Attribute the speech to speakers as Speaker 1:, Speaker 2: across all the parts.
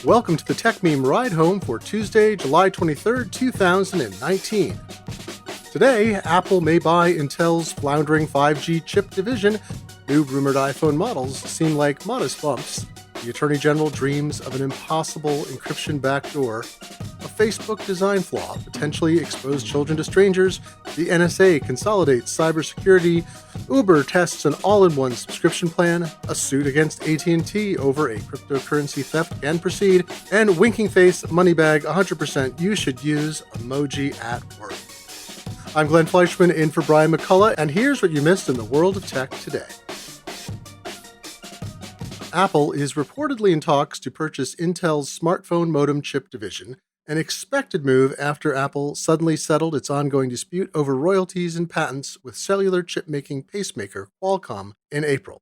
Speaker 1: Welcome to the Tech Meme Ride Home for Tuesday, July 23rd, 2019. Today, Apple may buy Intel's floundering 5G chip division. New rumored iPhone models seem like modest bumps. The Attorney General dreams of an impossible encryption backdoor. A Facebook design flaw potentially exposed children to strangers. The NSA consolidates cybersecurity. Uber tests an all-in-one subscription plan. A suit against ATT over a cryptocurrency theft can proceed. And winking face, money bag, 100% you should use emoji at work. I'm Glenn Fleischman in for Brian McCullough, and here's what you missed in the world of tech today. Apple is reportedly in talks to purchase Intel's smartphone modem chip division, an expected move after Apple suddenly settled its ongoing dispute over royalties and patents with cellular chip-making pacemaker Qualcomm in April.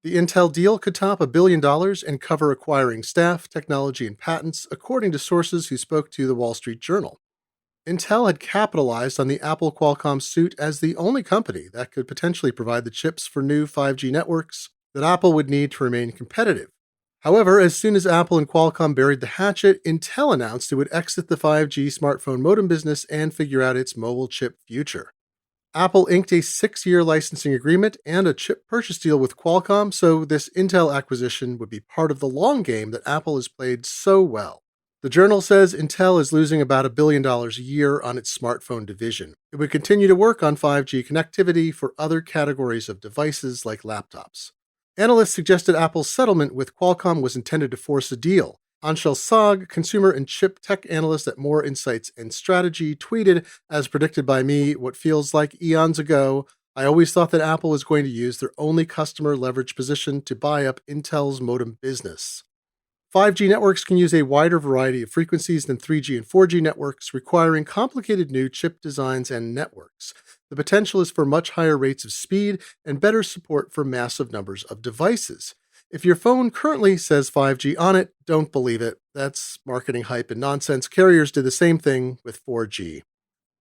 Speaker 1: The Intel deal could top $1 billion and cover acquiring staff, technology, and patents, according to sources who spoke to the Wall Street Journal. Intel had capitalized on the Apple-Qualcomm suit as the only company that could potentially provide the chips for new 5G networks that Apple would need to remain competitive. However, as soon as Apple and Qualcomm buried the hatchet, Intel announced it would exit the 5G smartphone modem business and figure out its mobile chip future. Apple inked a 6-year licensing agreement and a chip purchase deal with Qualcomm, so this Intel acquisition would be part of the long game that Apple has played so well. The Journal says Intel is losing about $1 billion a year on its smartphone division. It would continue to work on 5G connectivity for other categories of devices like laptops. Analysts suggested Apple's settlement with Qualcomm was intended to force a deal. Anshel Sag, consumer and chip tech analyst at More Insights and Strategy, tweeted, as predicted by me what feels like eons ago, I always thought that Apple was going to use their only customer leverage position to buy up Intel's modem business. 5G networks can use a wider variety of frequencies than 3G and 4G networks, requiring complicated new chip designs and networks. The potential is for much higher rates of speed and better support for massive numbers of devices. If your phone currently says 5G on it, don't believe it. That's marketing hype and nonsense. Carriers did the same thing with 4G.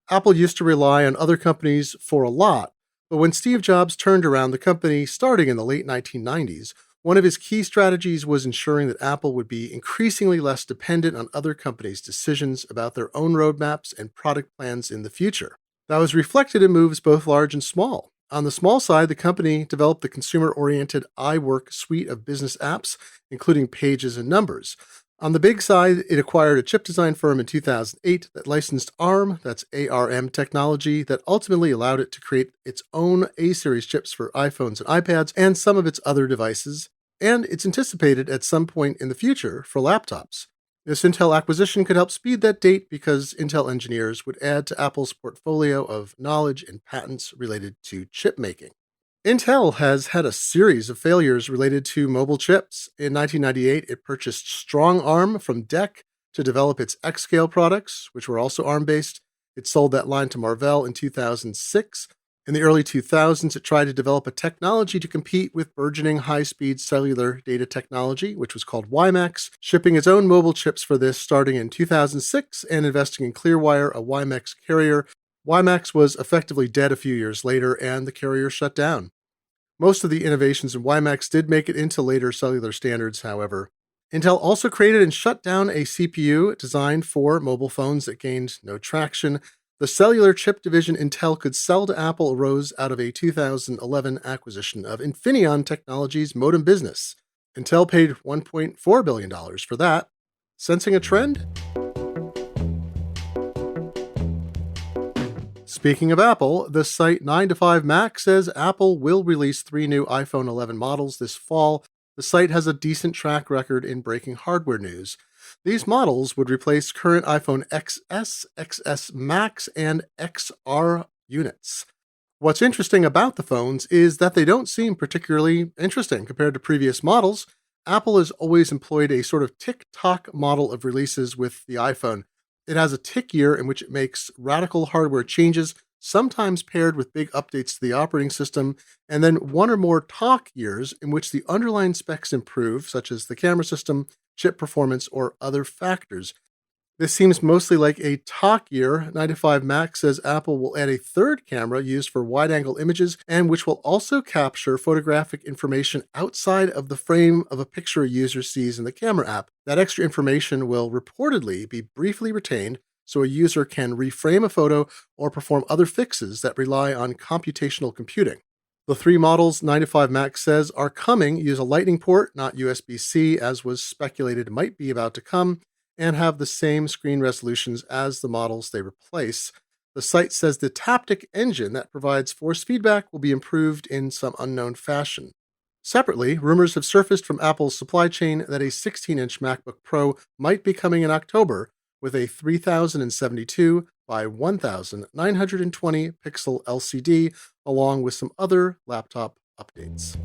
Speaker 1: Apple used to rely on other companies for a lot, but when Steve Jobs turned around the company starting in the late 1990s, one of his key strategies was ensuring that Apple would be increasingly less dependent on other companies' decisions about their own roadmaps and product plans in the future. That was reflected in moves both large and small. On the small side, the company developed the consumer-oriented iWork suite of business apps, including Pages and Numbers. On the big side, it acquired a chip design firm in 2008 that licensed ARM, that's ARM technology, that ultimately allowed it to create its own A-series chips for iPhones and iPads and some of its other devices. And it's anticipated at some point in the future for laptops. This Intel acquisition could help speed that date because Intel engineers would add to Apple's portfolio of knowledge and patents related to chip making. Intel has had a series of failures related to mobile chips. In 1998, it purchased strong ARM from DEC to develop its X-Scale products, which were also ARM-based. It sold that line to Marvell in 2006. In the early 2000s, it tried to develop a technology to compete with burgeoning high-speed cellular data technology, which was called WiMAX, shipping its own mobile chips for this starting in 2006 and investing in Clearwire, a WiMAX carrier. WiMAX was effectively dead a few years later, and the carrier shut down. Most of the innovations in WiMAX did make it into later cellular standards, however. Intel also created and shut down a CPU designed for mobile phones that gained no traction. The cellular chip division Intel could sell to Apple arose out of a 2011 acquisition of Infineon Technologies' modem business. Intel paid $1.4 billion for that. Sensing a trend? Speaking of Apple, the site 9to5Mac says Apple will release 3 new iPhone 11 models this fall. The site has a decent track record in breaking hardware news. These models would replace current iPhone XS, XS Max, and XR units. What's interesting about the phones is that they don't seem particularly interesting compared to previous models. Apple has always employed a sort of tick-tock model of releases with the iPhone. It has a tick year in which it makes radical hardware changes, sometimes paired with big updates to the operating system, and then one or more talk years in which the underlying specs improve, such as the camera system, chip performance, or other factors. This seems mostly like a talk year. 9to5Mac says Apple will add a third camera used for wide angle images and which will also capture photographic information outside of the frame of a picture a user sees in the camera app. That extra information will reportedly be briefly retained so a user can reframe a photo or perform other fixes that rely on computational computing. The three models 9to5Mac says are coming use a Lightning port, not USB-C, as was speculated might be about to come, and have the same screen resolutions as the models they replace. The site says the Taptic engine that provides force feedback will be improved in some unknown fashion. Separately, rumors have surfaced from Apple's supply chain that a 16-inch MacBook Pro might be coming in October with a 3072 by 1920 pixel LCD, along with some other laptop updates.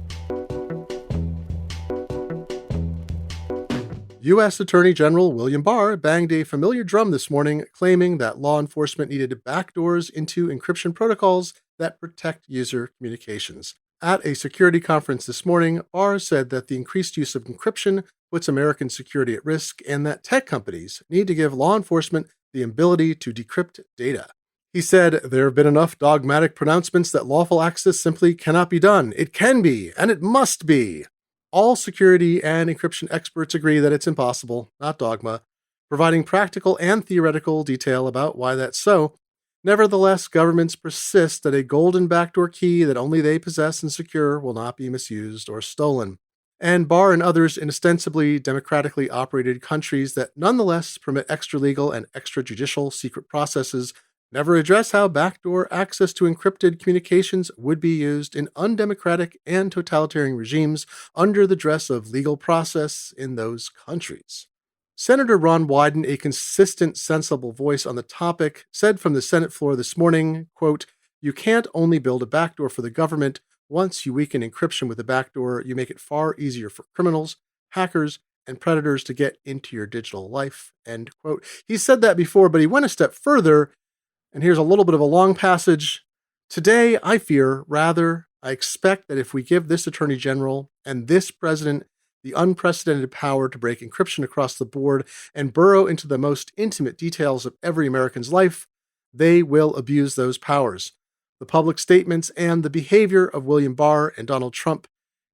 Speaker 1: U.S. Attorney General William Barr banged a familiar drum this morning, claiming that law enforcement needed backdoors into encryption protocols that protect user communications. At a security conference this morning, Barr said that the increased use of encryption puts American security at risk and that tech companies need to give law enforcement the ability to decrypt data. He said, "There have been enough dogmatic pronouncements that lawful access simply cannot be done. It can be, and it must be. All security and encryption experts agree that it's impossible, not dogma, providing practical and theoretical detail about why that's so. Nevertheless, governments persist that a golden backdoor key that only they possess and secure will not be misused or stolen." And Barr and others in ostensibly democratically operated countries that nonetheless permit extralegal and extrajudicial secret processes never address how backdoor access to encrypted communications would be used in undemocratic and totalitarian regimes under the dress of legal process in those countries. Senator Ron Wyden, a consistent, sensible voice on the topic, said from the Senate floor this morning, quote, "You can't only build a backdoor for the government. Once you weaken encryption with a backdoor, you make it far easier for criminals, hackers, and predators to get into your digital life," end quote. He said that before, but he went a step further. And here's a little bit of a long passage. "Today, I fear, rather, I expect that if we give this Attorney General and this President the unprecedented power to break encryption across the board and burrow into the most intimate details of every American's life, they will abuse those powers. The public statements and the behavior of William Barr and Donald Trump,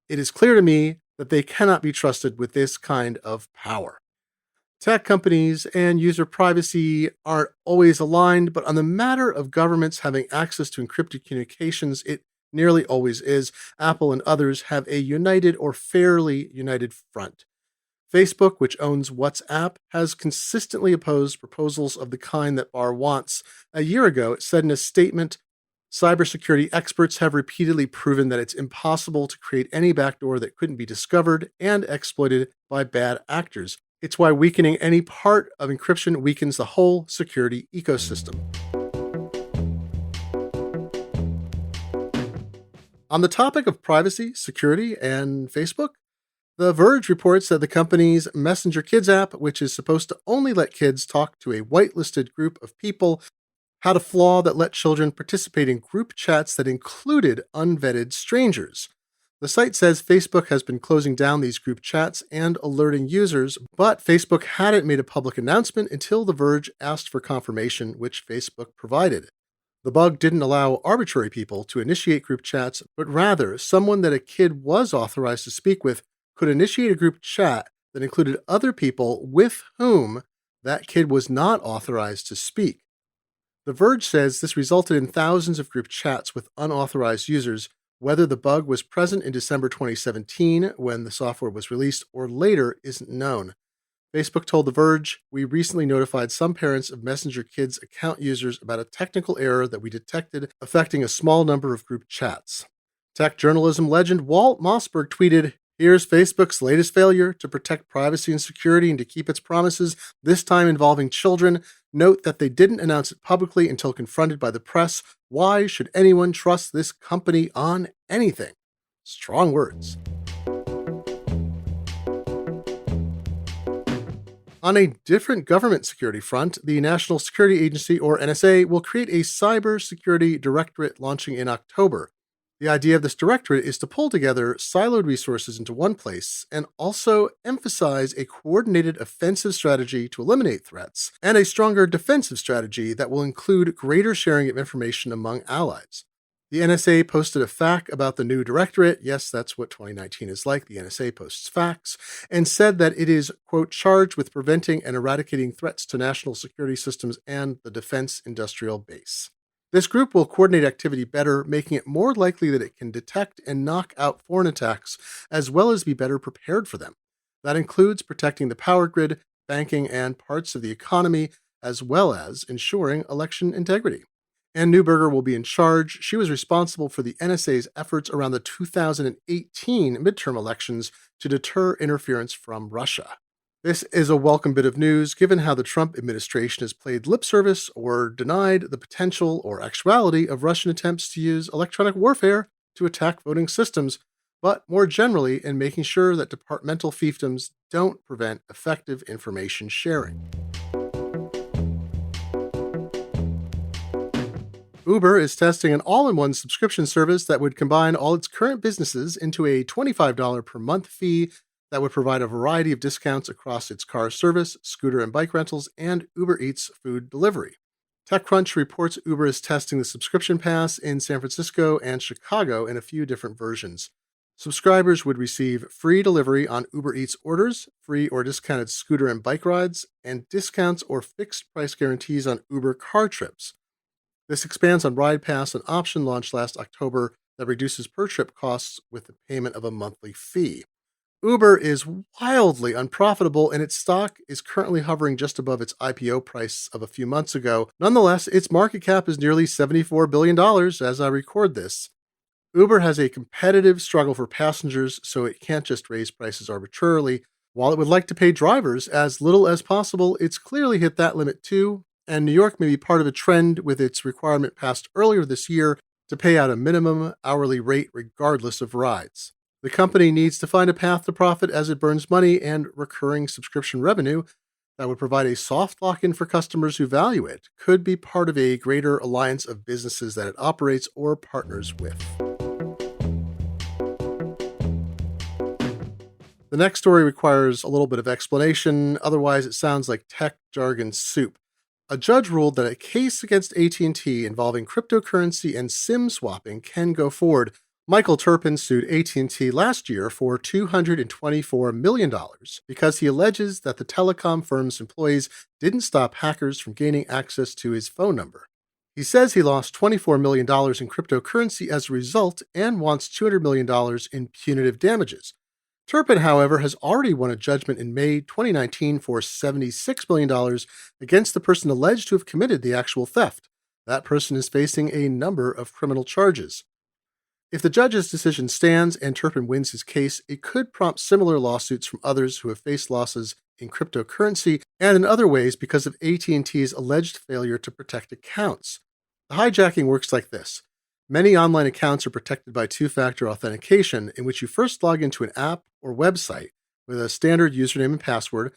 Speaker 1: it is clear to me that they cannot be trusted with this kind of power." Tech companies and user privacy aren't always aligned, but on the matter of governments having access to encrypted communications, it nearly always is. Apple and others have a united or fairly united front. Facebook, which owns WhatsApp, has consistently opposed proposals of the kind that Barr wants. A year ago, it said in a statement, "Cybersecurity experts have repeatedly proven that it's impossible to create any backdoor that couldn't be discovered and exploited by bad actors. It's why weakening any part of encryption weakens the whole security ecosystem." On the topic of privacy, security, and Facebook, The Verge reports that the company's Messenger Kids app, which is supposed to only let kids talk to a whitelisted group of people, had a flaw that let children participate in group chats that included unvetted strangers. The site says Facebook has been closing down these group chats and alerting users, but Facebook hadn't made a public announcement until The Verge asked for confirmation, which Facebook provided. The bug didn't allow arbitrary people to initiate group chats, but rather someone that a kid was authorized to speak with could initiate a group chat that included other people with whom that kid was not authorized to speak. The Verge says this resulted in thousands of group chats with unauthorized users. Whether the bug was present in December 2017 when the software was released or later isn't known. Facebook told The Verge, "We recently notified some parents of Messenger Kids account users about a technical error that we detected affecting a small number of group chats." Tech journalism legend Walt Mossberg tweeted, "Here's Facebook's latest failure to protect privacy and security and to keep its promises, this time involving children. Note that they didn't announce it publicly until confronted by the press. Why should anyone trust this company on anything?" Strong words. On a different government security front, the National Security Agency, or NSA, will create a cybersecurity directorate launching in October. The idea of this directorate is to pull together siloed resources into one place and also emphasize a coordinated offensive strategy to eliminate threats and a stronger defensive strategy that will include greater sharing of information among allies. The NSA posted a FAQ about the new directorate. Yes, that's what 2019 is like. The NSA posts facts and said that it is, quote, charged with preventing and eradicating threats to national security systems and the defense industrial base. This group will coordinate activity better, making it more likely that it can detect and knock out foreign attacks, as well as be better prepared for them. That includes protecting the power grid, banking, and parts of the economy, as well as ensuring election integrity. Ann Neuberger will be in charge. She was responsible for the NSA's efforts around the 2018 midterm elections to deter interference from Russia. This is a welcome bit of news given how the Trump administration has played lip service or denied the potential or actuality of Russian attempts to use electronic warfare to attack voting systems, but more generally in making sure that departmental fiefdoms don't prevent effective information sharing. Uber is testing an all-in-one subscription service that would combine all its current businesses into a $25 per month fee that would provide a variety of discounts across its car service, scooter and bike rentals, and Uber Eats food delivery. TechCrunch reports Uber is testing the subscription pass in San Francisco and Chicago in a few different versions. Subscribers would receive free delivery on Uber Eats orders, free or discounted scooter and bike rides, and discounts or fixed price guarantees on Uber car trips. This expands on Ride Pass, an option launched last October that reduces per trip costs with the payment of a monthly fee. Uber is wildly unprofitable, and its stock is currently hovering just above its IPO price of a few months ago. Nonetheless, its market cap is nearly $74 billion as I record this. Uber has a competitive struggle for passengers, so it can't just raise prices arbitrarily. While it would like to pay drivers as little as possible, it's clearly hit that limit too, and New York may be part of a trend with its requirement passed earlier this year to pay out a minimum hourly rate regardless of rides. The company needs to find a path to profit as it burns money and recurring subscription revenue that would provide a soft lock-in for customers who value it, could be part of a greater alliance of businesses that it operates or partners with. The next story requires a little bit of explanation, otherwise it sounds like tech jargon soup. A judge ruled that a case against AT&T involving cryptocurrency and SIM swapping can go forward. Michael Turpin sued AT&T last year for $224 million because he alleges that the telecom firm's employees didn't stop hackers from gaining access to his phone number. He says he lost $24 million in cryptocurrency as a result and wants $200 million in punitive damages. Turpin, however, has already won a judgment in May 2019 for $76 million against the person alleged to have committed the actual theft. That person is facing a number of criminal charges. If the judge's decision stands and Turpin wins his case, it could prompt similar lawsuits from others who have faced losses in cryptocurrency and in other ways because of AT&T's alleged failure to protect accounts. The hijacking works like this. Many online accounts are protected by two-factor authentication, in which you first log into an app or website with a standard username and password,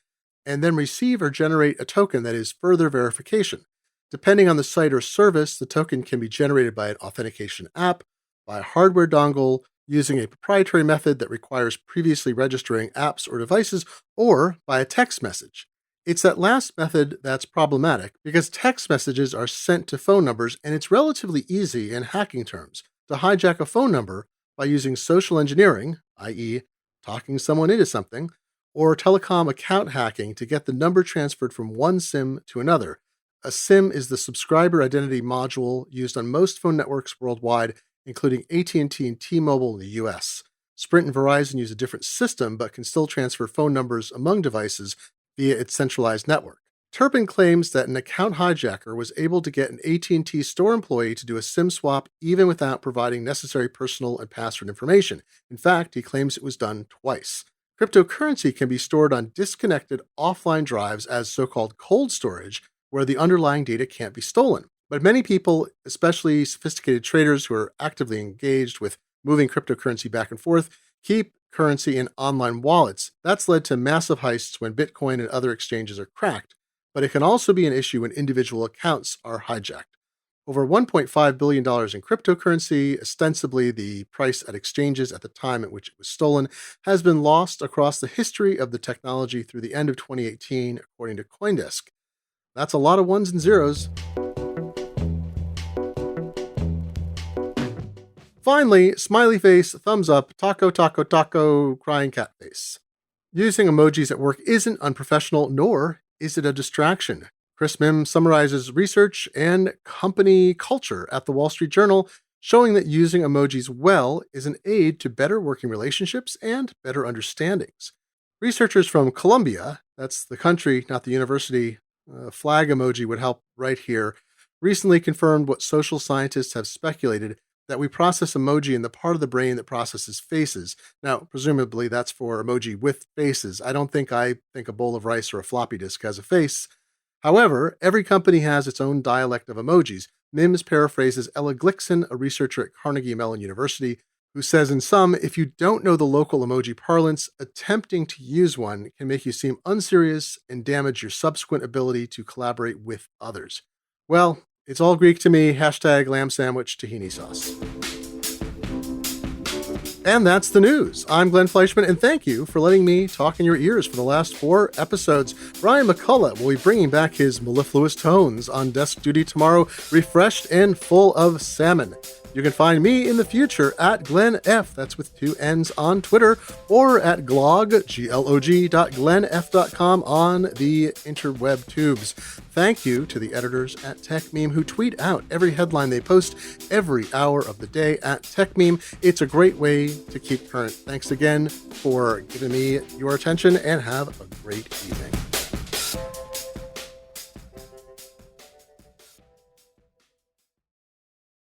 Speaker 1: and then receive or generate a token that is further verification. Depending on the site or service, the token can be generated by an authentication app, by a hardware dongle, using a proprietary method that requires previously registering apps or devices, or by a text message. It's that last method that's problematic because text messages are sent to phone numbers, and it's relatively easy in hacking terms to hijack a phone number by using social engineering, i.e., talking someone into something, or telecom account hacking to get the number transferred from one SIM to another. A SIM is the subscriber identity module used on most phone networks worldwide, including AT&T and T-Mobile in the US. Sprint and Verizon use a different system but can still transfer phone numbers among devices via its centralized network. Turpin claims that an account hijacker was able to get an AT&T store employee to do a SIM swap even without providing necessary personal and password information. In fact, he claims it was done twice. Cryptocurrency can be stored on disconnected offline drives as so-called cold storage, where the underlying data can't be stolen. But many people, especially sophisticated traders who are actively engaged with moving cryptocurrency back and forth, keep currency in online wallets. That's led to massive heists when Bitcoin and other exchanges are cracked, but it can also be an issue when individual accounts are hijacked. Over $1.5 billion in cryptocurrency, ostensibly the price at exchanges at the time at which it was stolen, has been lost across the history of the technology through the end of 2018, according to CoinDesk. That's a lot of ones and zeros. Finally, smiley face, thumbs up, taco, taco, taco, crying cat face. Using emojis at work isn't unprofessional, nor is it a distraction. Chris Mim summarizes research and company culture at the Wall Street Journal, showing that using emojis well is an aid to better working relationships and better understandings. Researchers from Columbia, that's the country, not the university, flag emoji would help right here, recently confirmed what social scientists have speculated, that we process emoji in the part of the brain that processes faces. Now, presumably that's for emoji with faces. I don't think a bowl of rice or a floppy disk has a face. However, every company has its own dialect of emojis. Mims paraphrases Ella Glickson, a researcher at Carnegie Mellon University, who says in sum, if you don't know the local emoji parlance, attempting to use one can make you seem unserious and damage your subsequent ability to collaborate with others. Well, it's all Greek to me. Hashtag lamb sandwich tahini sauce. And that's the news. I'm Glenn Fleischman, and thank you for letting me talk in your ears for the last 4 episodes. Brian McCullough will be bringing back his mellifluous tones on desk duty tomorrow, refreshed and full of salmon. You can find me in the future at Glenn F, that's with 2 N's, on Twitter, or at glog.glennf.com on the interweb tubes. Thank you to the editors at TechMeme who tweet out every headline they post every hour of the day at TechMeme. It's a great way to keep current. Thanks again for giving me your attention, and have a great evening.